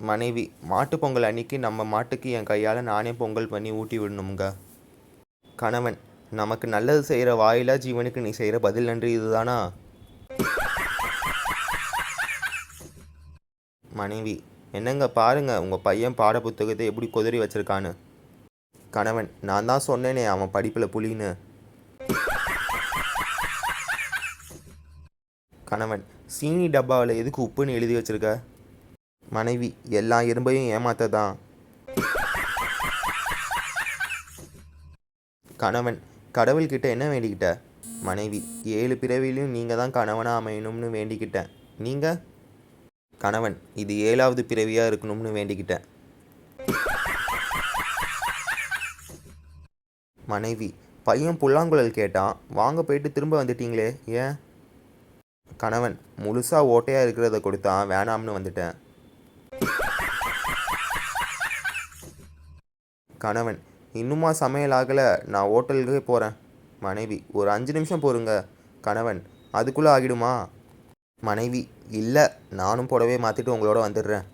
மனைவி: மாட்டுப் பொங்கல் அன்னைக்கு நம்ம மாட்டுக்கு என் கையால் நானே பொங்கல் பண்ணி ஊட்டி விடணுங்க. கணவன்: நமக்கு நல்லது செய்கிற வாயிலா ஜீவனுக்கு நீ செய்கிற பதில் நன்றி இதுதானா? மனைவி: என்னங்க பாருங்க உங்கள் பையன் பாட புத்தகத்தை எப்படி கொதறி வச்சிருக்கான்னு. கணவன்: நான் தான் சொன்னேனே அவன் படிப்பில் புலின்னு. கணவன்: சீனி டப்பாவில் எதுக்கு உப்புன்னு எழுதி வச்சிருக்க? மனைவி: எல்லா எறும்பையும் ஏமாத்த தான். கணவன்: கடவுள்கிட்ட என்ன வேண்டிக்கிட்ட? மனைவி: 7 பிறவிலையும் நீங்கள் தான் கணவனாக அமையணும்னு வேண்டிக்கிட்டேன். நீங்கள்? கணவன்: இது 7வது பிறவியாக இருக்கணும்னு வேண்டிக்கிட்டேன். மனைவி: பையன் புல்லாங்குழல் கேட்டான், வாங்க போயிட்டு திரும்ப வந்துட்டீங்களே ஏன்? கணவன்: முழுசாக ஓட்டையாக இருக்கிறத கொடுத்தான், வேணாம்னு வந்துட்டேன். கணவன்: இன்னுமா சமையல் ஆகலை, நான் ஹோட்டலுக்கே போகிறேன். மனைவி: ஒரு 5 நிமிஷம் பொறுங்க. கணவன்: அதுக்குள்ளே ஆகிடுமா? மனைவி: இல்லை, நானும் புடவையை மாற்றிட்டு உங்களோட வந்துடுறேன்.